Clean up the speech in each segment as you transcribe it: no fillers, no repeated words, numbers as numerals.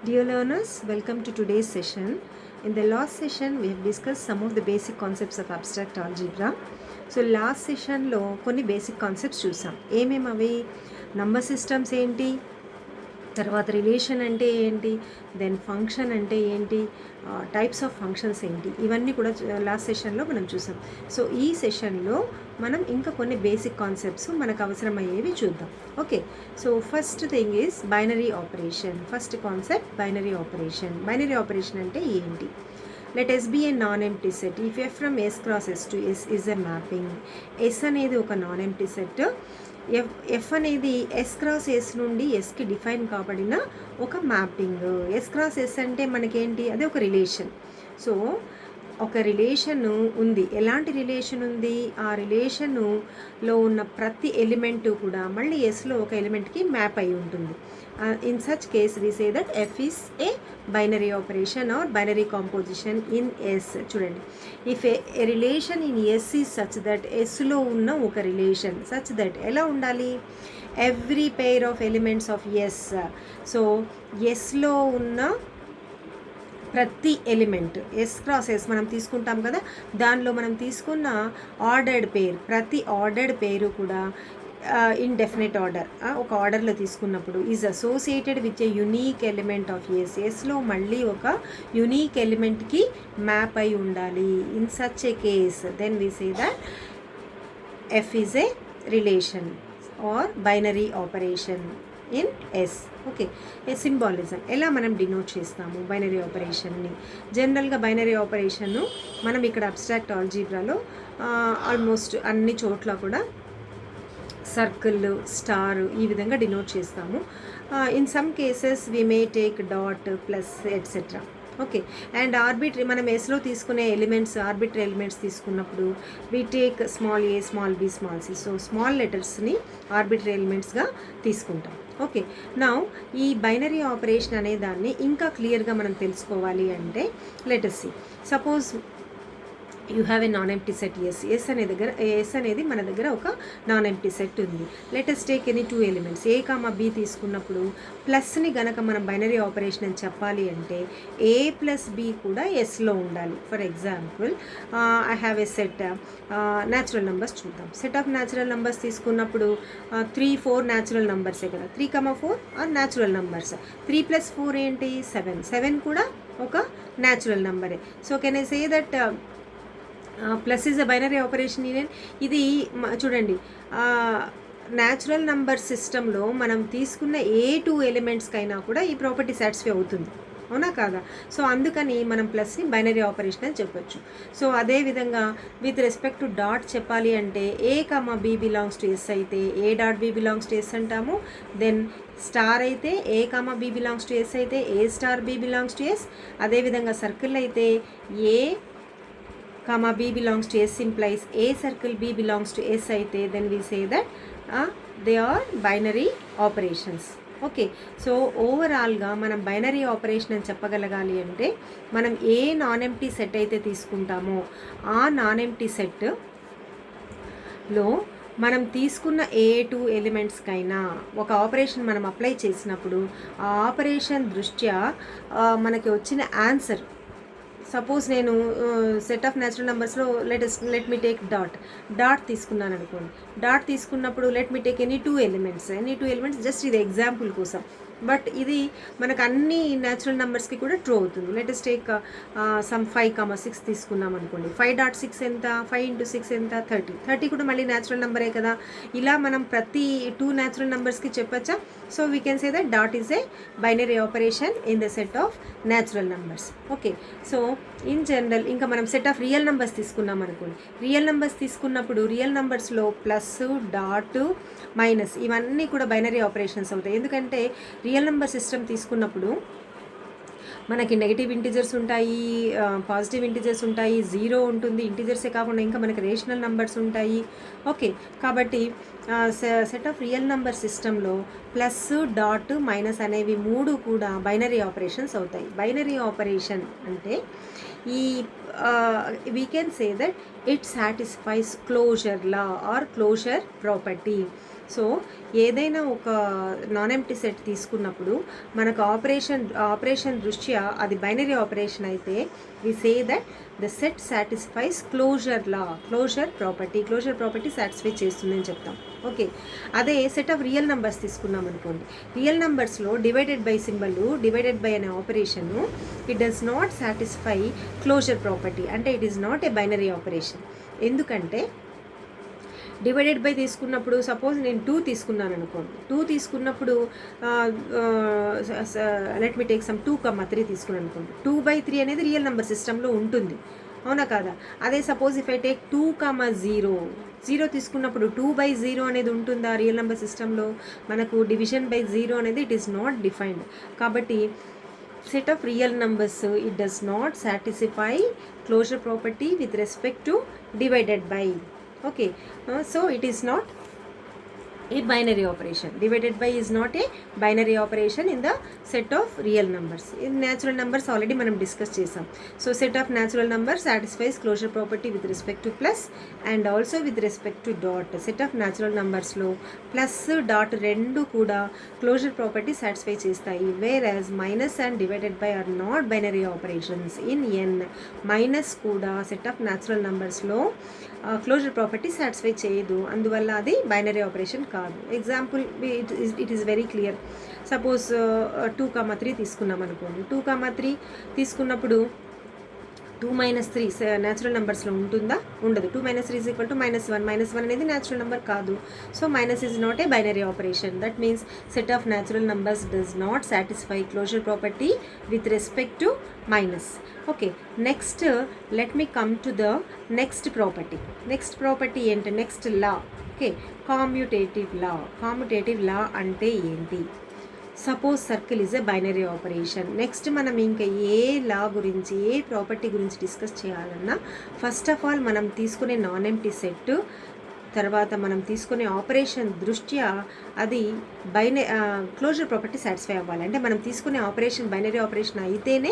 Dear learners, welcome to today's session. In the last session, we have discussed some of the basic concepts of abstract algebra. So last session లో కొన్ని basic concepts చూసాం. ఏమేమి అవి? Number systems ఏంటి, తర్వాత relation అంటే ఏంటి, then function అంటే ఏంటి, టైప్స్ ఆఫ్ ఫంక్షన్స్ ఏంటి, ఇవన్నీ కూడా లాస్ట్ సెషన్లో మనం చూసాం. సో ఈ సెషన్లో మనం ఇంకా కొన్ని బేసిక్ కాన్సెప్ట్స్ మనకు అవసరమయ్యేవి చూద్దాం. Okay, so first thing is binary operation. First concept binary operation. Binary operation అంటే ఏంటి? Let S be a non-empty set. If F from S cross S to S is a mapping. S అనేది ఒక non-empty set. F అనేది S Cross yes నుండి ఎస్కి define కాబడిన ఒక mapping. S Cross yes అంటే మనకేంటి? అది ఒక రిలేషన్. సో ఒక రిలేషన్ ఉంది. ఎలాంటి రిలేషన్ ఉంది? ఆ రిలేషన్లో ఉన్న ప్రతి ఎలిమెంటు కూడా మళ్ళీ ఎస్లో ఒక ఎలిమెంట్కి మ్యాప్ అయి ఉంటుంది. In such case we say that F is a binary operation or binary composition in S. చూడండి, if a relation in S is such that ఎస్లో ఉన్న ఒక రిలేషన్ సచ్ దట్ ఎలా ఉండాలి? Every pair of elements of S. So ఎస్లో ఉన్న ప్రతి element S Cross yes మనం తీసుకుంటాం కదా, దానిలో మనం తీసుకున్న ఆర్డర్డ్ పేర్, ప్రతి ఆర్డర్డ్ పేరు కూడా ఇన్ డెఫినెట్ ఆర్డర్, ఒక ఆర్డర్లో తీసుకున్నప్పుడు is associated with a unique element of S. ఎస్లో మళ్ళీ ఒక యునీక్ ఎలిమెంట్కి మ్యాప్ అయి ఉండాలి. In such a case then we say that F is a relation or binary operation in S. Okay, ఏ సింబాలిజం ఎలా మనం డినోట్ చేస్తాము బైనరీ ఆపరేషన్ని? జనరల్గా బైనరీ ఆపరేషన్ను మనం ఇక్కడ అబ్స్ట్రాక్ట్ ఆల్జీబ్రాలో ఆల్మోస్ట్ అన్ని చోట్ల కూడా సర్కిల్, స్టార్ ఈ విధంగా డినోట్ చేస్తాము. In some cases we may take dot, plus etcetera. Okay, and arbitrary మనం ఎస్లో తీసుకునే ఎలిమెంట్స్, ఆర్బిటరీ ఎలిమెంట్స్ తీసుకున్నప్పుడు we take small A, small B, small C. So small లెటర్స్ని ఆర్బిటరీ ఎలిమెంట్స్గా తీసుకుంటాం. ఓకే, నౌ ఈ బైనరీ ఆపరేషన్ అనే దాన్ని ఇంకా క్లియర్గా మనం తెలుసుకోవాలి అంటే let us see. Suppose you have a non empty set S. S అనేది మన దగ్గర ఒక నాన్ ఎంప్టీ సెట్ ఉంది. Let us take any two elements A comma B తీసుకున్నప్పుడు ప్లస్ని గనక మనం బైనరీ ఆపరేషన్ అని చెప్పాలి అంటే ఏ ప్లస్ బి కూడా ఎస్లో ఉండాలి. For example I have a set natural numbers చూద్దాం. సెట్ ఆఫ్ న్యాచురల్ నెంబర్స్ తీసుకున్నప్పుడు 3, 4 న్యాచురల్ నెంబర్సే కదా. 3, 4 ఆర్ న్యాచురల్ నెంబర్స్. 3 + 4 ఏంటి? 7. 7 కూడా ఒక న్యాచురల్ నెంబరే. So can I say that plus is a binary operation in. ఇది చూడండి, న్యాచురల్ నంబర్ సిస్టంలో మనం తీసుకున్న ఏ 2 ఎలిమెంట్స్కైనా కూడా ఈ ప్రాపర్టీ సాటిస్ఫై అవుతుంది, అవునా కాదా? సో అందుకని మనం ప్లస్ని బైనరీ ఆపరేషన్ అని చెప్పొచ్చు. సో అదేవిధంగా విత్ రెస్పెక్ట్ టు డాట్ చెప్పాలి అంటే A comma B belongs to S అయితే A dot B belongs to S అంటాము. దెన్ స్టార్ అయితే A comma B belongs to S అయితే A star B belongs to S. అదేవిధంగా circle అయితే A comma b belongs to S implies A circle B belongs to S అయితే then we say that they are binary operations. Okay, so ఓవరాల్గా మనం binary operation అని చెప్పగలగాలి అంటే మనం ఏ non empty set అయితే తీసుకుంటామో ఆ నాన్ ఎంప్టీ సెట్లో మనం తీసుకున్న ఏ 2 ఎలిమెంట్స్కైనా ఒక ఆపరేషన్ మనం అప్లై చేసినప్పుడు ఆ ఆపరేషన్ దృష్ట్యా మనకి వచ్చిన ఆన్సర్, సపోజ్ నేను సెట్ ఆఫ్ న్యాచురల్ నెంబర్స్లో లెట్ మీ టేక్ డాట్ తీసుకున్నాను అనుకోండి. డాట్ తీసుకున్నప్పుడు let me take any 2 elements just ఇది ఎగ్జాంపుల్ కోసం. బట్ ఇది మనకు అన్ని న్యాచురల్ నెంబర్స్కి కూడా ట్రూ అవుతుంది. లెట్ us టేక్ సమ్ 5, 6 తీసుకున్నాం అనుకోండి. 5.6 ఎంత? 5 × 6 ఎంత? 30 కూడా మళ్ళీ న్యాచురల్ నెంబరే కదా. ఇలా మనం ప్రతి 2 న్యాచురల్ నెంబర్స్కి చెప్పచ్చా? So we can say that dot is a binary operation in the set of natural numbers. Okay, so in general ఇంకా మనం సెట్ ఆఫ్ రియల్ నెంబర్స్ తీసుకున్నాం అనుకోండి. రియల్ నెంబర్స్ తీసుకున్నప్పుడు రియల్ నెంబర్స్లో ప్లస్, డాట్, మైనస్ ఇవన్నీ కూడా బైనరీ ఆపరేషన్స్ అవుతాయి. ఎందుకంటే రియల్ నెంబర్ సిస్టమ్ తీసుకున్నప్పుడు మనకి నెగిటివ్ ఇంటిజర్స్ ఉంటాయి, పాజిటివ్ ఇంటిజర్స్ ఉంటాయి, 0 ఉంటుంది. ఇంటిజర్సే కాకుండా ఇంకా మనకి రేషనల్ నెంబర్స్ ఉంటాయి. ఓకే, కాబట్టి సెట్ ఆఫ్ రియల్ నెంబర్ సిస్టంలో ప్లస్, డాట్, మైనస్ అనేవి 3 కూడా బైనరీ ఆపరేషన్స్ అవుతాయి. బైనరీ ఆపరేషన్ అంటే ఈ we can say that it satisfies closure law or closure property. So ఏదైనా ఒక నాన్ ఎంప్టీ సెట్ తీసుకున్నప్పుడు మనకు ఆపరేషన్ దృష్ట్యా అది బైనరీ ఆపరేషన్ అయితే we say that the set satisfies closure property satisfy చేస్తుంది అని చెప్తాం. ఓకే, అదే సెట్ ఆఫ్ రియల్ నెంబర్స్ తీసుకున్నాం అనుకోండి, రియల్ నెంబర్స్లో divided by symbol divided by అనే operation it does not satisfy closure property, అంటే it is not a binary operation. ఎందుకంటే డివైడెడ్ బై తీసుకున్నప్పుడు సపోజ్ నేను 2 తీసుకున్నాను అనుకోండి, 2 తీసుకున్నప్పుడు లెట్ మీ టేక్ సమ్ 2,3 తీసుకున్నాను అనుకోండి, 2/3 అనేది రియల్ నెంబర్ సిస్టంలో ఉంటుంది, అవునా కాదా? అదే సపోజ్ ఇఫ్ ఐ టేక్ 2,0 తీసుకున్నప్పుడు 2/0 అనేది ఉంటుందా రియల్ నెంబర్ సిస్టంలో? మనకు డివిజన్ బై 0 అనేది ఇట్ ఈస్ నాట్ డిఫైన్డ్. కాబట్టి set of real numbers it does not satisfy closure property with respect to divided by. Okay, so it is not a binary operation. Divided by is not a binary operation in the set of real numbers. In natural numbers already మనం discuss చేసాం. So set of natural numbers satisfies closure property with respect to plus and also with respect to dot. Set of natural numbers లో plus dot రెండు కూడా closure property satisfy చేస్తాయి. whereas minus and divided by are not binary operations in N. Minus కూడా set of natural నంబర్స్లో closure property satisfy చేయదు, అందువల్ల అది binary operation కాదు. Example it is very clear. Suppose 2,3 తీసుకున్నాం అనుకోండి, 2,3 తీసుకున్నప్పుడు 2 - 3 న్యాచురల్ నెంబర్స్లో ఉంటుందా? ఉండదు. 2 - 3 = -1. -1 అనేది న్యాచురల్ నెంబర్ కాదు. So minus is not a binary operation. That means set of natural numbers does not satisfy closure property with respect to minus. Okay, next let me come to the next property. Next property ఏంటి? Next law. Okay, commutative law అంటే ఏంటి? Suppose circle is a binary operation. Next మనం ఇంకా ఏ law గురించి, ఏ property గురించి discuss చేయాలన్నా ఫస్ట్ ఆఫ్ ఆల్ మనం తీసుకునే నాన్ ఎంప్టీ సెట్, తర్వాత మనం తీసుకునే ఆపరేషన్ దృష్ట్యా అది క్లోజర్ ప్రాపర్టీ సాటిస్ఫై అవ్వాలి. అంటే మనం తీసుకునే ఆపరేషన్ బైనరీ ఆపరేషన్ అయితేనే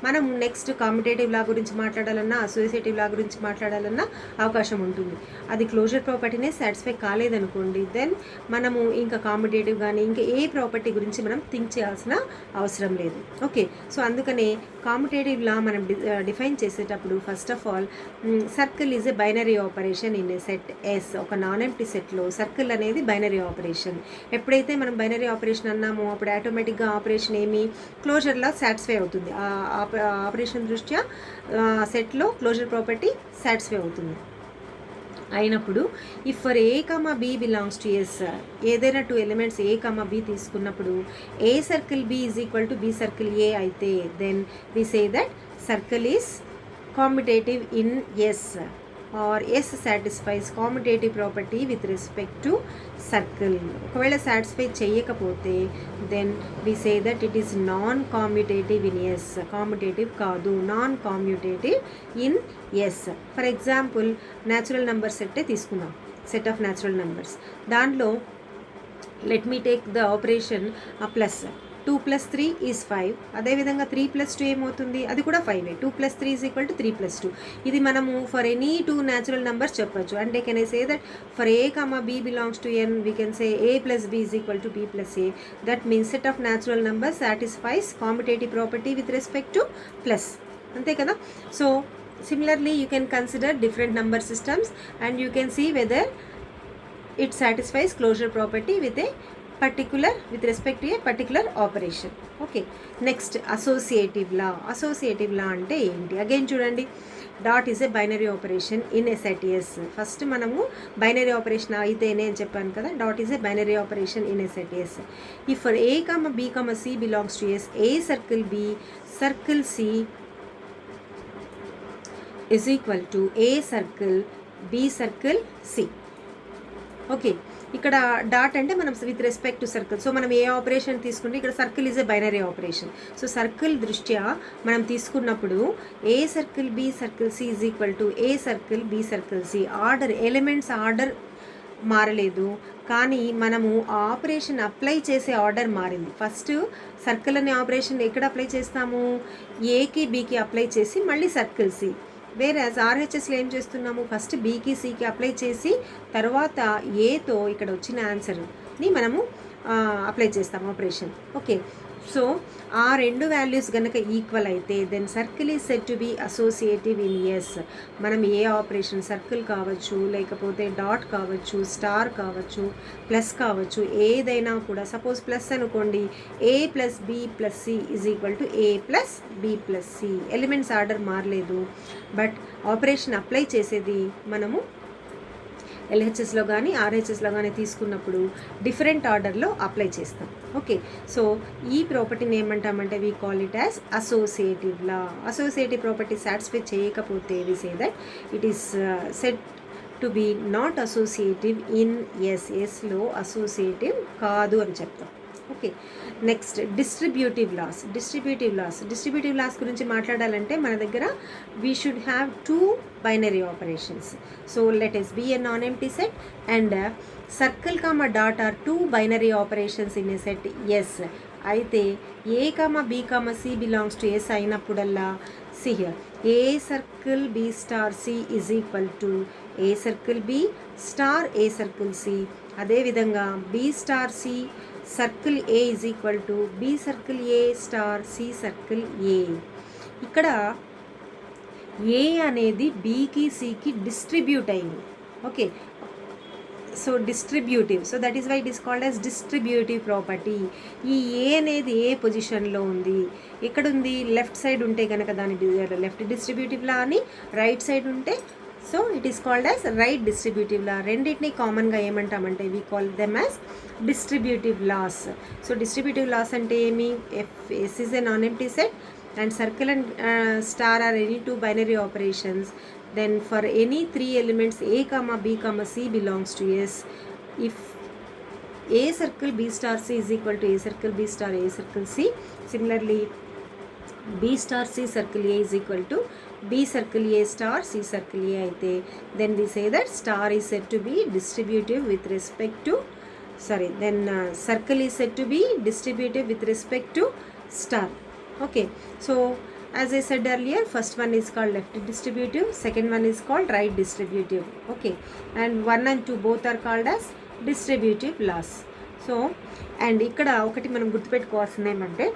మనం నెక్స్ట్ కామ్యుటేటివ్ లా గురించి మాట్లాడాలన్నా, అసోసియేటివ్ లా గురించి మాట్లాడాలన్నా అవకాశం ఉంటుంది. అది క్లోజర్ ప్రాపర్టీనే సాటిస్ఫై కాలేదనుకోండి, దెన్ మనము ఇంకా కామ్యుటేటివ్ కానీ ఇంకా ఏ ప్రాపర్టీ గురించి మనం థింక్ చేయాల్సిన అవసరం లేదు. ఓకే, సో అందుకనే కామ్యుటేటివ్ లా మనం డిఫైన్ చేసేటప్పుడు first of all circle is a binary operation in a set S. ఒక నాన్ ఎంప్టీ సెట్లో సర్కిల్ అనేది బైనరీ ఆపరేషన్. ఎప్పుడైతే మనం బైనరీ ఆపరేషన్ అన్నామో అప్పుడు ఆటోమేటిక్గా ఆపరేషన్ ఏమి క్లోజర్లా సాటిస్ఫై అవుతుంది. ఆపరేషన్ దృష్ట్యా సెట్లో క్లోజర్ ప్రాపర్టీ సాటిస్ఫై అవుతుంది. అయినప్పుడు if for A comma B belongs to S, ఏదైనా 2 ఎలిమెంట్స్ ఏ కమా బి తీసుకున్నప్పుడు A circle B is equal to B circle A అయితే then we say that circle is commutative in S or S satisfies commutative property with respect to circle. ఒకవేళ satisfy చేయకపోతే then we say that it is non commutative in S. Commutative కాదు, non commutative in S. For example natural number సెట్టే తీసుకున్నాం, set of natural numbers. దాంట్లో let me take the operation plus. 2 + 3 is 5. అదేవిధంగా 3 + 2 ఏమవుతుంది? అది కూడా 5. 2 + 3 is equal to 3 + 2. ఇది మనము ఫర్ ఎనీ 2 న్యాచురల్ నెంబర్స్ చెప్పచ్చు. అంటే can I say that for A comma B belongs to n we can say a + b is equal to b + a. That means set of natural numbers satisfies commutative property with respect to plus. అంతే కదా? So similarly you can consider different number systems and you can see whether it satisfies closure property with respect to a particular operation. Okay, next associative law అంటే ఏంటి? Again చూడండి, dot is a binary operation in a set S. First మనము binary operation అయితేనే అని చెప్పాను కదా, dot is a binary operation in a set S. If for a comma b comma c belongs to S, a circle B circle c is equal to a circle b circle c. Okay, ఇక్కడ dot అంటే మనం with respect to circle. So మనం a operation తీసుకుంటే ఇక్కడ circle is a binary operation. So circle దృష్ట్యా మనం తీసుకున్నప్పుడు A circle B circle C is equal to A circle B circle C. Order elements order మారలేదు, కానీ మనము ఆపరేషన్ అప్లై చేసే ఆర్డర్ మారింది. ఫస్ట్ సర్కిల్ అనే ఆపరేషన్ ఎక్కడ అప్లై చేస్తాము? ఏకి బికి అప్లై చేసి మళ్ళీ సర్కిల్ సి. వేరే యాజ్ ఆర్హెచ్ఎస్లో ఏం చేస్తున్నాము, ఫస్ట్ బీకి సికి అప్లై చేసి తర్వాత ఏతో ఇక్కడ వచ్చిన ఆన్సర్ని మనము అప్లై చేస్తాం ఆపరేషన్. ఓకే, సో ఆ రెండు వాల్యూస్ కనుక ఈక్వల్ అయితే then circle is said to be associative in S. మనం ఏ ఆపరేషన్, సర్కిల్ కావచ్చు, లేకపోతే డాట్ కావచ్చు, స్టార్ కావచ్చు, ప్లస్ కావచ్చు, ఏదైనా కూడా, సపోజ్ ప్లస్ అనుకోండి, A plus B plus C is equal to A plus B plus C. Elements order మారలేదు, బట్ ఆపరేషన్ అప్లై చేసేది మనము ఎల్హెచ్ఎస్లో కానీ ఆర్హెచ్ఎస్లో కానీ తీసుకున్నప్పుడు డిఫరెంట్ ఆర్డర్లో అప్లై చేస్తాం. ఓకే, సో ఈ ప్రాపర్టీని ఏమంటామంటే we call it as associative law. Associative property satisfy చేయకపోతే we say that it is said to be not associative in S. ఎస్లో అసోసియేటివ్ కాదు అని చెప్తాం. ఓకే, నెక్స్ట్ డిస్ట్రిబ్యూటివ్ లాస్ గురించి మాట్లాడాలంటే మన దగ్గర we should have 2 binary operations. So let us be a non-empty set and circle comma dot are 2 binary operations in a set. S అయితే A comma B comma C belongs to S అయినప్పుడల్లా C here A circle B star C is equal to A circle B star A circle C. అదేవిధంగా B star C circle A is equal to B circle A star C circle A. ఇక్కడ A అనేది బీకి సికి distribute అయింది. Okay, so distributive, so that is why it is called as distributive property. ఈ ఏ అనేది ఏ పొజిషన్లో ఉంది, ఎక్కడుంది, లెఫ్ట్ సైడ్ ఉంటే కనుక దాని లెఫ్ట్ డిస్ట్రిబ్యూటివ్ లా అని, రైట్ సైడ్ ఉంటే so it is called as right distributive law. రెండింటిని కామన్గా ఏమంటామంటే we call them as distributive laws. So distributive laws అంటే ఏమి, S is a non empty set and circle and star are any 2 binary operations. Then for any 3 elements a comma b comma c belongs to s, if a circle b star c is equal to a circle b star a circle c, similarly b star c circle a is equal to b circle a star c circle a అయితే then we say that star is said to be distributive with respect to circle is said to be distributive with respect to star. Okay, so as I said earlier, first one is called left distributive, second one is called right distributive. Okay, and 1 and 2 both are called as distributive laws. So and ఇక్కడ ఒకటి మనం గుర్తుపెట్టుకోవాల్సింది ఏమంటే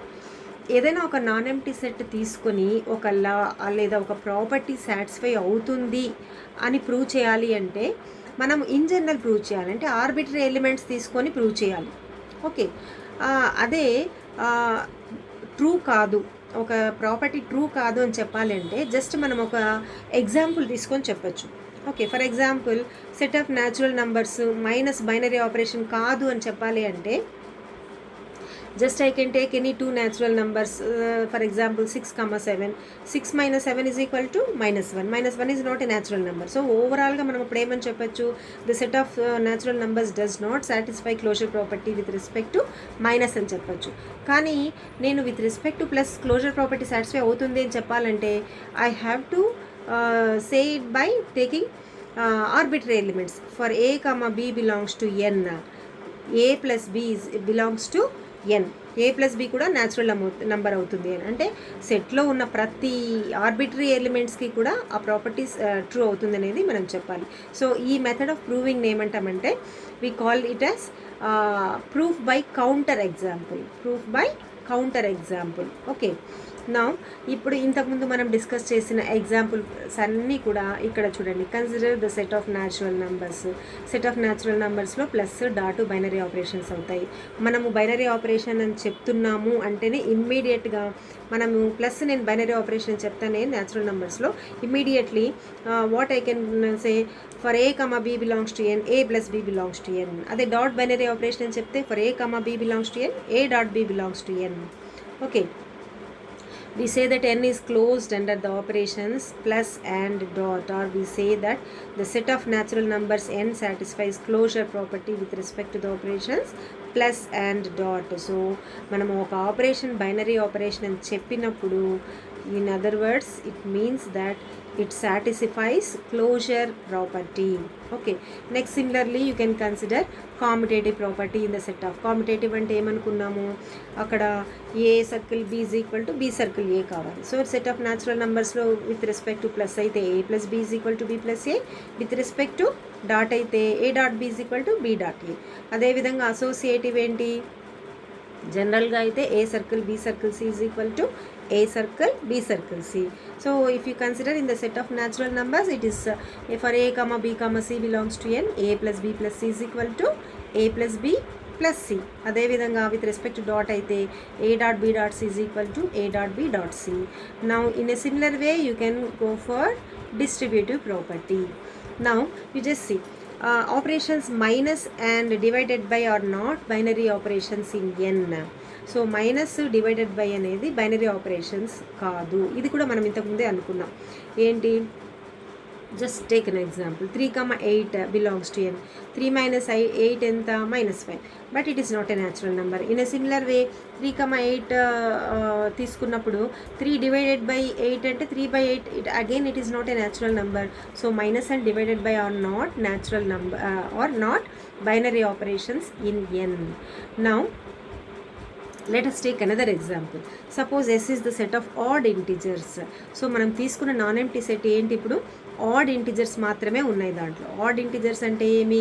ఏదైనా ఒక non empty set తీసుకొని ఒక లా లేదా ఒక ప్రాపర్టీ సాటిస్ఫై అవుతుంది అని ప్రూవ్ చేయాలి అంటే మనం ఇన్ జనరల్ ప్రూవ్ చేయాలంటే ఆర్బిటరీ ఎలిమెంట్స్ తీసుకొని ప్రూవ్ చేయాలి. ఓకే, అదే ట్రూ కాదు, ఒక ప్రాపర్టీ ట్రూ కాదు అని చెప్పాలంటే జస్ట్ మనం ఒక ఎగ్జాంపుల్ తీసుకొని చెప్పచ్చు. Okay, for example set of natural numbers minus binary operation కాదు అని చెప్పాలి అంటే just I can take any 2 natural numbers, for example 6 comma 7. 6 minus 7 is equal to minus 1. Minus 1 is not a natural number. So overall ga manam appudu em cheppachu, the set of natural numbers does not satisfy closure property with respect to minus అని చెప్పచ్చు. కానీ నేను with respect to plus closure property satisfy అవుతుంది అని చెప్పాలంటే I have to say it by taking arbitrary elements. For a comma b belongs to n, a plus b belongs to n, a plus b కూడా natural number అవుతుంది అని అంటే సెట్లో ఉన్న ప్రతి ఆర్బిటరీ ఎలిమెంట్స్కి కూడా ఆ ప్రాపర్టీస్ ట్రూ అవుతుంది అనేది మనం చెప్పాలి. సో ఈ మెథడ్ ఆఫ్ ప్రూవింగ్ ఏమంటామంటే we call it as proof by counter example. Okay, నా ఇప్పుడు ఇంతకుముందు మనం డిస్కస్ చేసిన ఎగ్జాంపుల్స్ అన్నీ కూడా ఇక్కడ చూడండి. Consider the set of natural నెంబర్స్లో ప్లస్ డాటు బైనరీ ఆపరేషన్స్ అవుతాయి. మనము బైనరీ ఆపరేషన్ అని చెప్తున్నాము అంటేనే ఇమ్మీడియట్గా మనము ప్లస్ నేను బైనరీ ఆపరేషన్ చెప్తానే న్యాచురల్ నెంబర్స్లో immediately what I can say for A comma B belongs to N, A plus B belongs to N. అదే డాట్ బైనరీ ఆపరేషన్ అని చెప్తే for A comma B belongs to N, A dot B belongs to N. Okay, we say that n is closed under the operations plus and dot, or we say that the set of natural numbers n satisfies closure property with respect to the operations plus and dot. So మనం ఒక operation binary operation అని చెప్పినప్పుడు in other words it means that it satisfies closure property. Okay, next similarly you can consider commutative property in the set of. commutative అంటే ఏమనుకున్నాము, అక్కడ A circle b is equal to b circle a కావాలి. So set of natural నెంబర్స్లో with respect to plus అయితే a plus b is equal to b plus a, with respect to dot అయితే a dot b is equal to b dot a. అదేవిధంగా associative ఏంటి, జనరల్గా అయితే A circle B circle C is equal to A circle B circle C. So if you consider in the set of natural numbers it is for A comma B comma C belongs to N, A plus B plus C is equal to A plus B plus C. అదేవిధంగా with respect to dot అయితే A dot B dot C is equal to A dot B dot C. Now in a similar way you can go for distributive property. Now you just see operations minus and divided by are not binary operations in n. So minus divided by అనేది binary operations కాదు. ఇది కూడా మనం ఇంతకుముందే అనుకున్నాం. ఏంటి, just take an example, 3,8 belongs to n. 3 minus 8 ఎంత, -5. But it is not a natural number. In a similar way 3,8 తీసుకున్నప్పుడు 3 డివైడెడ్ బై 8 అంటే 3/8, again it is not a natural number. So minus and divided by are not natural number are not binary operations in n. Now let us take another example. Suppose S is the set of odd integers. So మనం తీసుకున్న non empty set ఏంటి, ఇప్పుడు add integers మాత్రమే ఉన్నాయి దాంట్లో. Add integers అంటే ఏమి,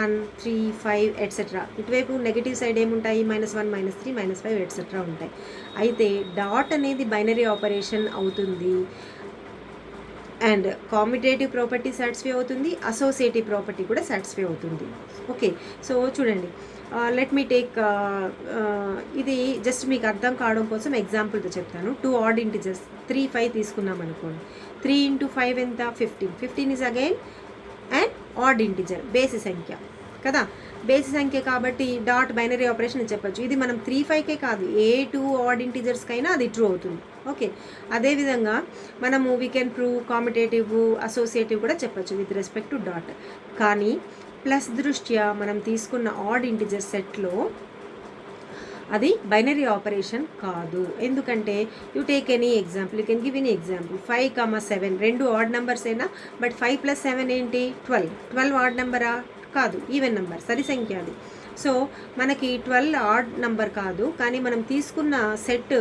1, 3, 5 etcetera. ఇటువైపు నెగిటివ్ సైడ్ ఏముంటాయి, -1, -3, -5 ఎట్సెట్రా ఉంటాయి. అయితే డాట్ అనేది బైనరీ ఆపరేషన్ అవుతుంది అండ్ కామ్యుటేటివ్ ప్రాపర్టీ సాటిస్ఫై అవుతుంది, అసోసియేటివ్ ప్రాపర్టీ కూడా సాటిస్ఫై అవుతుంది. ఓకే, సో చూడండి, లెట్ మీ టేక్ ఇది జస్ట్ మీకు అర్థం కావడం కోసం ఎగ్జాంపుల్తో చెప్తాను. 2 ఆడ్ ఇంటిజర్స్ 3, 5 తీసుకున్నాం అనుకోండి. 3 × 5 ఎంత, 15. 15 is again and odd integer, బేసి సంఖ్య కదా, బేసి సంఖ్య కాబట్టి డాట్ బైనరీ ఆపరేషన్ అని చెప్పచ్చు. ఇది మనం 3, 5కే కాదు, ఏ 2 ఆడ్ ఇంటిజర్స్కైనా అది ట్రూ అవుతుంది. ఓకే, అదేవిధంగా మనము వీ కెన్ ప్రూవ్ కామ్యుటేటివ్, అసోసియేటివ్ కూడా చెప్పచ్చు విత్ రెస్పెక్ట్ టు డాట్. కానీ ప్లస్ దృష్ట్యా మనం తీసుకున్న ఆడ్ ఇంటిజర్ సెట్లో అది బైనరీ ఆపరేషన్ కాదు. ఎందుకంటే you take any example, you can give any example. 5, 7 రెండు ఆడ్ నెంబర్స్ అయినా, బట్ 5 + 7 ఏంటి, 12. 12 ఆడ్ నెంబరా, కాదు, ఈవెన్ నెంబర్, సరి సంఖ్య అది. సో మనకి 12 ఆడ్ నెంబర్ కాదు, కానీ మనం తీసుకున్న set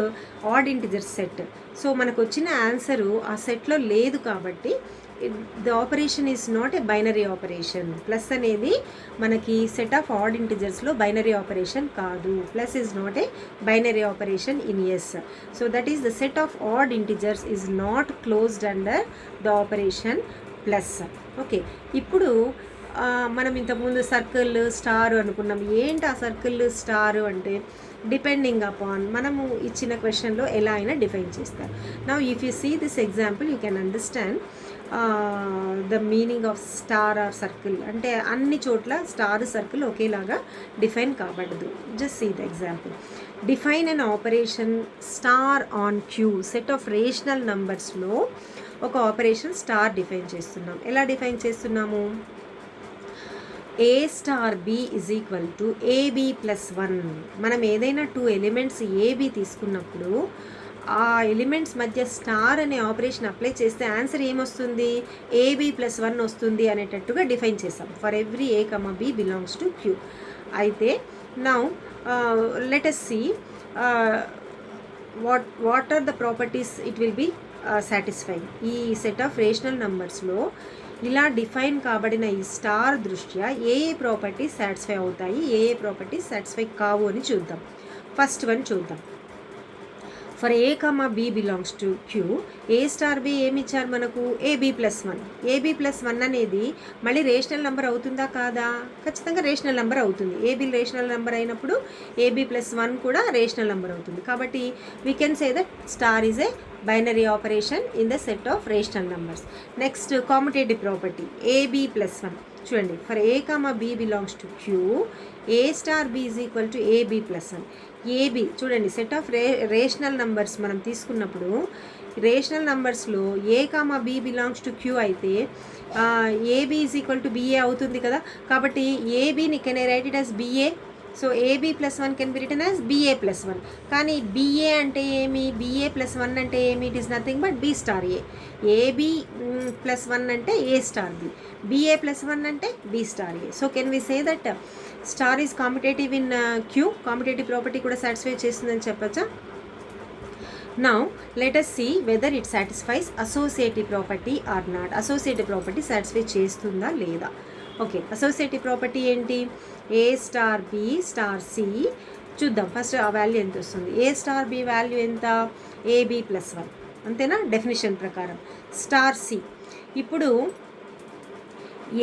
odd integer set. So మనకు వచ్చిన ఆన్సరు ఆ సెట్లో లేదు కాబట్టి the operation is not a binary operation. Plus అనేది మనకి సెట్ ఆఫ్ ఆడ్ ఇంటిజర్స్లో బైనరీ ఆపరేషన్ కాదు. Plus is not a binary operation in S. So that is the set of odd integers is not closed under the operation plus. Okay, ఇప్పుడు మనం ఇంతకుముందు circle star అనుకున్నాం. ఏంటి ఆ circle star అంటే depending upon మనము ఇచ్చిన క్వశ్చన్లో ఎలా అయినా డిఫైన్ చేస్తారు. Now if you see this example you can understand the meaning of star or circle. అంటే అన్ని చోట్ల స్టార్ సర్కిల్ ఒకేలాగా డిఫైన్ కాబడదు. Just see the example. Define an operation star on Q. Set of rational నంబర్స్లో ఒక operation star define చేస్తున్నాం. ఎలా define చేస్తున్నాము, A star B is equal to AB plus 1. మనం ఏదైనా 2 ఎలిమెంట్స్ AB తీసుకున్నప్పుడు ఆ ఎలిమెంట్స్ మధ్య స్టార్ అనే ఆపరేషన్ అప్లై చేస్తే ఆన్సర్ ఏమొస్తుంది, AB + 1 వస్తుంది అనేటట్టుగా డిఫైన్ చేసాం. For every A, B belongs to Q. అయితే now let us see what are the properties it will be satisfying. ఈ సెట్ ఆఫ్ రేషనల్ నంబర్స్లో ఇలా డిఫైన్ కాబడిన ఈ స్టార్ దృష్ట్యా ఏ ప్రాపర్టీస్ సాటిస్ఫై అవుతాయి, ఏ ప్రాపర్టీస్ సాటిస్ఫై కావు అని చూద్దాం. ఫస్ట్ వన్ చూద్దాం. For A, B belongs to Q, A star b ఏమి ఇచ్చారు మనకు, AB + 1. AB + 1 అనేది మళ్ళీ రేషనల్ నెంబర్ అవుతుందా కాదా, ఖచ్చితంగా రేషనల్ నెంబర్ అవుతుంది. AB రేషనల్ నెంబర్ అయినప్పుడు AB + 1 కూడా రేషనల్ నెంబర్ అవుతుంది. కాబట్టి we can say that star is a binary operation in the set of rational numbers. Next commutative property AB + 1. చూడండి, for A, B belongs to Q, A star B is equal to AB + 1. AB చూడండి, set of rational numbers మనం తీసుకున్నప్పుడు rational నంబర్స్లో A, B belongs to queue అయితే AB is equal to BA అవుతుంది కదా. కాబట్టి ఏబీని can I write it as BA, so AB plus one can be written as BA plus one. కానీ బిఏ అంటే ఏమి, బిఏ ప్లస్ వన్ అంటే ఏమి, it is nothing but B star A. AB plus one అంటే A star B, BA plus one అంటే B star A. So can we say that star is commutative in Q, commutative property కూడా satisfy చేస్తుందని చెప్పచ్చా? Now let us see whether it satisfies associative property or not. Associative property satisfy చేస్తుందా లేదా? Okay, associative property ఏంటి? A star B star c. చూద్దాం first ఆ value ఎంత వస్తుంది. A star b value ఎంత? ఏబి ప్లస్ వన్, అంతేనా definition ప్రకారం. స్టార్ సి, ఇప్పుడు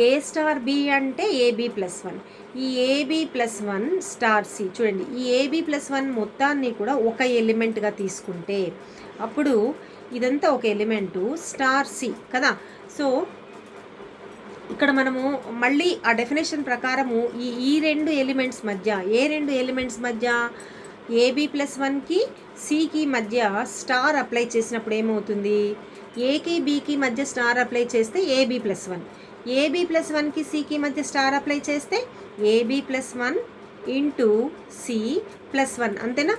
ఏ స్టార్ బి అంటే ఏబి ప్లస్ వన్. ఈ a b plus one star c, చూడండి ఈ ఏబి ప్లస్ వన్ మొత్తాన్ని కూడా ఒక ఎలిమెంట్గా తీసుకుంటే అప్పుడు ఇదంతా ఒక ఎలిమెంటు స్టార్ సి కదా. సో ఇక్కడ మనము మళ్ళీ ఆ డెఫినేషన్ ప్రకారము ఈ రెండు ఎలిమెంట్స్ మధ్య, ఏ రెండు ఎలిమెంట్స్ మధ్య, ఏబి ప్లస్ వన్కి సికి మధ్య స్టార్ అప్లై చేసినప్పుడు ఏమవుతుంది? ఏకి బికి మధ్య స్టార్ అప్లై చేస్తే a b plus one, a b plus వన్కి సికి మధ్య స్టార్ అప్లై చేస్తే a b plus one into C plus one, అంతేనా?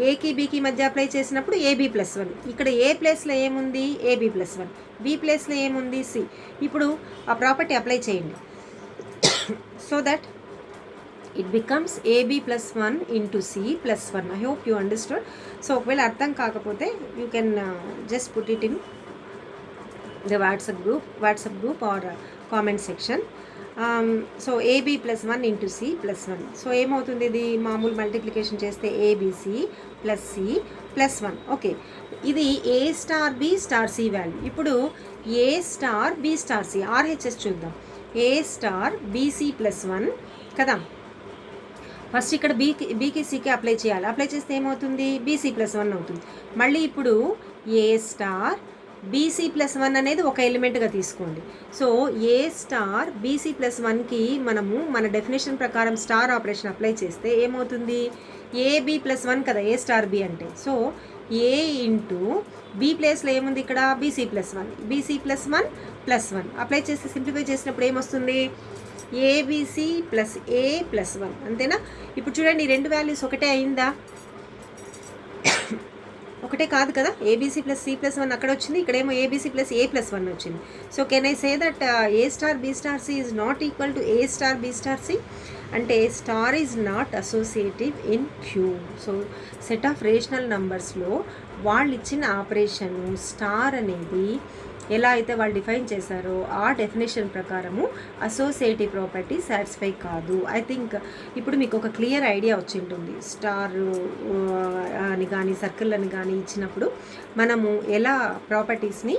ఏకి బికి మధ్య అప్లై చేసినప్పుడు ఏబి ప్లస్ వన్. ఇక్కడ ఏ ప్లేస్లో ఏముంది? AB plus one. బి ప్లేస్లో ఏముంది? సి. ఇప్పుడు ఆ ప్రాపర్టీ అప్లై చేయండి. So that it becomes AB plus one into C plus one. I hope you understand. So ఒకవేళ అర్థం కాకపోతే you can just put it in the WhatsApp group or comment section. So AB plus one into C plus one. So ఏమవుతుంది? ఇది మామూలు multiplication చేస్తే ABC plus C plus one. Okay, ఇది A star B star C value. ఇప్పుడు ఏ star B star C RHS చూద్దాం. ఏ star BC plus one కదా. First ఇక్కడ బీకి సికి అప్లై చేయాలి. అప్లై చేస్తే ఏమవుతుంది? బీసీ ప్లస్ వన్ అవుతుంది. మళ్ళీ ఇప్పుడు ఏ స్టార్ బీసీ ప్లస్ వన్ అనేది ఒక ఎలిమెంట్గా తీసుకోండి. సో ఏ స్టార్ బీసీ ప్లస్ వన్కి మనము మన డెఫినేషన్ ప్రకారం స్టార్ ఆపరేషన్ అప్లై చేస్తే ఏమవుతుంది? ఏబి ప్లస్ వన్ కదా ఏ స్టార్ బి అంటే. సో ఏ ఇంటూ బి ప్లేస్లో ఏముంది ఇక్కడ? BC plus one, BC plus one plus one apply చేస్తే సింప్లిఫై చేసినప్పుడు ఏమొస్తుంది? ABC plus A plus one, అంతేనా? ఇప్పుడు చూడండి ఈ రెండు వాల్యూస్ ఒకటే అయిందా? ఒకటే కాదు కదా. ABC plus C plus one అక్కడ వచ్చింది, ఇక్కడేమో ABC plus A plus one వచ్చింది. So can I say that A star B star C is not equal to A star B star C? అంటే star is not associative in Q. So set of rational నంబర్స్లో వాళ్ళు ఇచ్చిన operation star అనేది ఎలా అయితే వాళ్ళు define చేశారో ఆ డెఫినేషన్ ప్రకారము అసోసియేటివ్ ప్రాపర్టీ సాటిస్ఫై కాదు. ఐ థింక్ ఇప్పుడు మీకు ఒక క్లియర్ ఐడియా వచ్చి ఉంటుంది. స్టార్ అని కానీ సర్కిల్ అని కానీ ఇచ్చినప్పుడు మనము ఎలా ప్రాపర్టీస్ని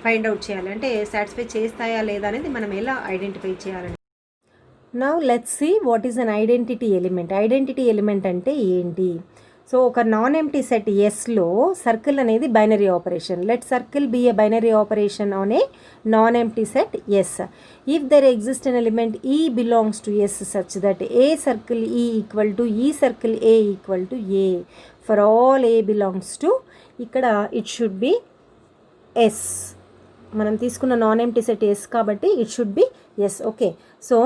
ఫైండ్ అవుట్ చేయాలి, అంటే సాటిస్ఫై చేస్తాయా లేదా అనేది మనం ఎలా ఐడెంటిఫై చేయాలని. Now let's see what is an identity element. Identity element అంటే ఏంటి? సో ఒక నాన్ ఎంప్టీ సెట్ ఎస్లో సర్కిల్ అనేది binary operation. Let circle be a binary operation on a non empty set S. If there exist an element E belongs to S such that A circle E equal to E circle A equal to A for all A belongs to, ఇక్కడ it should be yes. మనం తీసుకున్న non empty set S కాబట్టి it should be S. Okay, so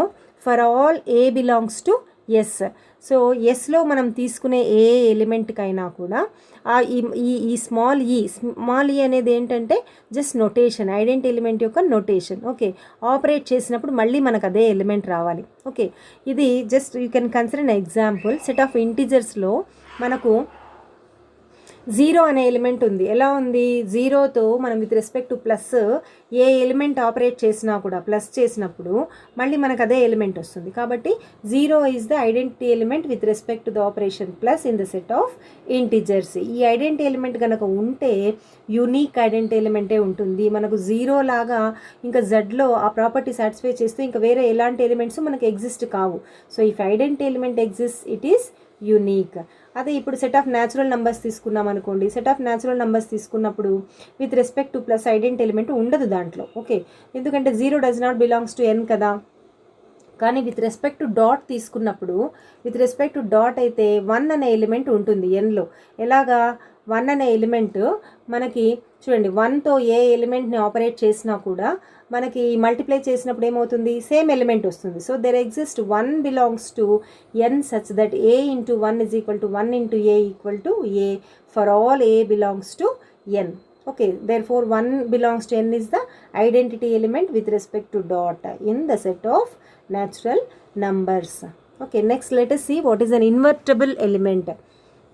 for all A belongs to S. So ఎస్లో మనం తీసుకునే ఏ ఎలిమెంట్కైనా కూడా ఈ small E అనేది ఏంటంటే జస్ట్ నొటేషన్, ఐడెంటిటీ ఎలిమెంట్ యొక్క నొటేషన్. ఓకే, ఆపరేట్ చేసినప్పుడు మళ్ళీ మనకు అదే ఎలిమెంట్ రావాలి. ఓకే, ఇది just you can consider an example. Set of ఇంటీజర్స్లో మనకు జీరో అనే ఎలిమెంట్ ఉంది. ఎలా ఉంది? జీరోతో మనం with respect to plus A element operate చేసినా కూడా ప్లస్ చేసినప్పుడు మళ్ళీ మనకు అదే ఎలిమెంట్ వస్తుంది. కాబట్టి zero is the identity element with respect to the operation plus in the set of integers. ఈ ఐడెంటిటీ ఎలిమెంట్ కనుక ఉంటే యూనిక్ ఐడెంటిటీ ఎలిమెంటే ఉంటుంది. మనకు జీరో లాగా ఇంకా జెడ్లో ఆ ప్రాపర్టీ సాటిస్ఫై చేస్తూ ఇంకా వేరే ఎలాంటి ఎలిమెంట్స్ మనకు ఎగ్జిస్ట్ కావు. So if identity element exist it is unique. అదే ఇప్పుడు సెట్ ఆఫ్ న్యాచురల్ నెంబర్స్ తీసుకున్నాం అనుకోండి. సెట్ ఆఫ్ న్యాచురల్ నెంబర్స్ తీసుకున్నప్పుడు with respect to plus identity element ఉండదు దాంట్లో. ఓకే, ఎందుకంటే zero does not belongs to N కదా. కానీ విత్ రెస్పెక్ట్ టు డాట్ తీసుకున్నప్పుడు విత్ రెస్పెక్ట్ టు డాట్ అయితే 1 అనే ఎలిమెంట్ ఉంటుంది ఎన్లో. ఎలాగా? 1 అనే ఎలిమెంట్ మనకి చూడండి 1తో ఏ ఎలిమెంట్ని ఆపరేట్ చేసినా కూడా మనకి మల్టిప్లై చేసినప్పుడు ఏమవుతుంది, సేమ్ ఎలిమెంట్ వస్తుంది. So there exist 1 belongs to n such that a into 1 is equal to 1 into a equal to A for all A belongs to n. Okay, therefore 1 belongs to n is the identity element with respect to dot in the set of natural numbers. Okay, next let us see what is an invertible element.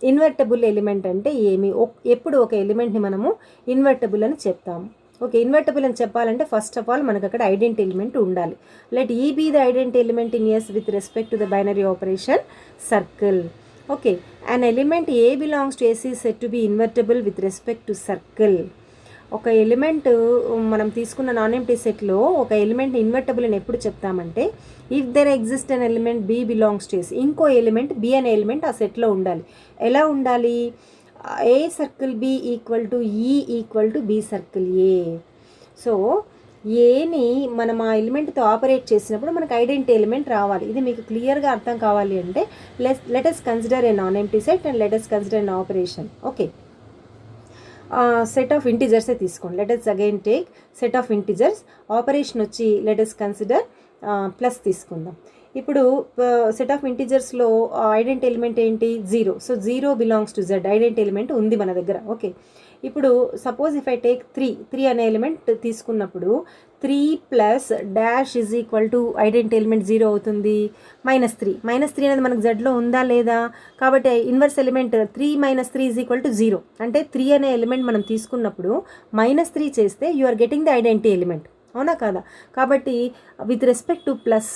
Invertible element అంటే ఏమి, ఎప్పుడు ఒక ఎలిమెంట్ని మనము invertible అని చెప్తాము. Okay, invertible అని చెప్పాలంటే first of all మనకు అక్కడ ఐడెంటి ఎలిమెంట్ ఉండాలి. Let e be the identity element in S with respect to the binary operation circle. Okay, an element a belongs to S is said to be invertible with respect to circle. ఒక ఎలిమెంట్ మనం తీసుకున్న non empty సెట్లో ఒక element invertible అని ఎప్పుడు చెప్తామంటే if there exist an element B belongs to S, ఇంకో ఎలిమెంట్ బి అనే ఎలిమెంట్ ఆ సెట్లో ఉండాలి. ఎలా ఉండాలి, A circle B equal to E equal to B circle A. So ఏని మనం ఆ ఎలిమెంట్తో ఆపరేట్ చేసినప్పుడు మనకు ఐడెంటి ఎలిమెంట్ రావాలి. ఇది మీకు క్లియర్గా అర్థం కావాలి అంటే let us consider a non empty set and let us consider an operation. Okay, set of ఇంటిజర్సే తీసుకోండి. Let us again take set of integers. Operation వచ్చి లెట్ us కన్సిడర్ ప్లస్ తీసుకుందాం. ఇప్పుడు సెట్ ఆఫ్ ఇంటిజర్స్లో ఐడెంటి ఎలిమెంట్ ఏంటి, 0. So 0 belongs to Z, identity element ఉంది మన దగ్గర. ఓకే, ఇప్పుడు సపోజ్ ఇఫ్ ఐ టేక్ 3 అనే ఎలిమెంట్ తీసుకున్నప్పుడు 3 plus dash is equal to identity element 0 అవుతుంది. -3 అనేది మనకు జెడ్లో ఉందా లేదా, కాబట్టి inverse element 3 - 3 is equal to 0. అంటే 3 అనే ఎలిమెంట్ మనం తీసుకున్నప్పుడు -3 చేస్తే you are getting the identity element, అవునా కాదా. కాబట్టి with respect to plus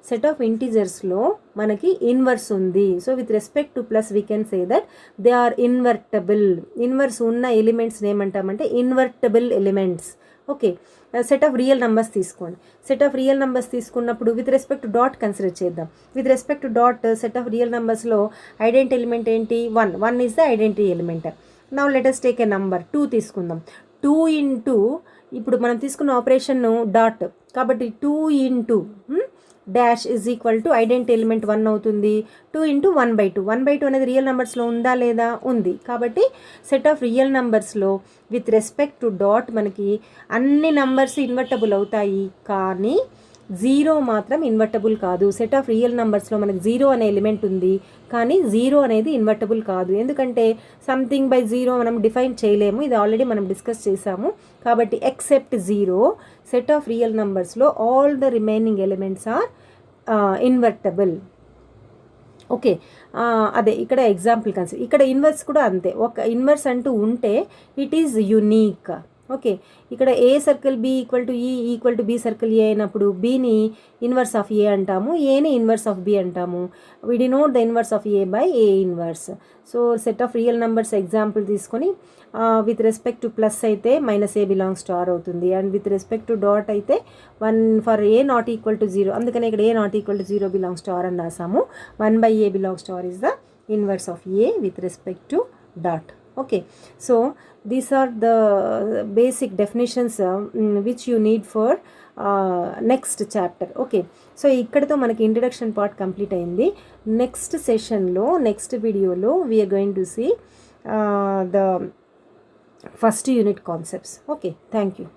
set of ఇంటిజర్స్లో మనకి ఇన్వర్స్ ఉంది. So with respect to plus we can say that they are invertible. Inverse ఉన్న ఎలిమెంట్స్ని ఏమంటామంటే invertible elements. Okay, set of real numbers తీసుకోండి. Set of real numbers తీసుకున్నప్పుడు with respect to dot consider చేద్దాం. With respect to dot set of real నెంబర్స్లో identity element ఏంటి, 1 is the identity element. Now let us take a number 2 తీసుకుందాం. 2 into ఇప్పుడు మనం తీసుకున్న operation dot, కాబట్టి 2 into dash is equal to identity element 1 అవుతుంది. 2 into 1/2. 1/2 అనేది రియల్ నెంబర్స్లో ఉందా లేదా, ఉంది. కాబట్టి సెట్ ఆఫ్ రియల్ నెంబర్స్లో విత్ రెస్పెక్ట్ టు డాట్ మనకి అన్ని నంబర్స్ ఇన్వర్టబుల్ అవుతాయి, కానీ 0 మాత్రం ఇన్వర్టబుల్ కాదు. సెట్ ఆఫ్ రియల్ నెంబర్స్లో మనకి 0 అనే ఎలిమెంట్ ఉంది, కానీ 0 అనేది ఇన్వర్టబుల్ కాదు. ఎందుకంటే సంథింగ్ బై 0 మనం డిఫైన్ చేయలేము, ఇది ఆల్రెడీ మనం డిస్కస్ చేసాము. కాబట్టి ఎక్సెప్ట్ 0 సెట్ ఆఫ్ రియల్ నెంబర్స్లో all the remaining elements are invertible. Okay, అదే ఇక్కడ ఎగ్జాంపుల్ కన్సిడర్. ఇక్కడ ఇన్వర్స్ కూడా అంతే, ఒక ఇన్వర్స్ అంటూ ఉంటే ఇట్ ఈజ్ యునీక్. ఓకే, ఇక్కడ ఏ circle B equal to E equal to B circle ఏ అయినప్పుడు బీని ఇన్వర్స్ ఆఫ్ ఏ అంటాము, ఏని ఇన్వర్స్ ఆఫ్ బి అంటాము. We denote the inverse of A by A inverse. So set of real numbers example తీసుకొని with respect to plus అయితే -a belongs to R అవుతుంది, and with respect to dot అయితే 1 for A not equal to 0, అందుకని ఇక్కడ A not equal to 0 belongs to R అని రాసాము. 1/a belongs to R is the inverse of A with respect to dot. Okay, so these are the basic definitions which you need for next chapter. Okay, so ikkadతో మనకి introduction part complete అయింది. Next సెషన్లో next వీడియోలో we are going to see the first unit concepts. Okay, thank you.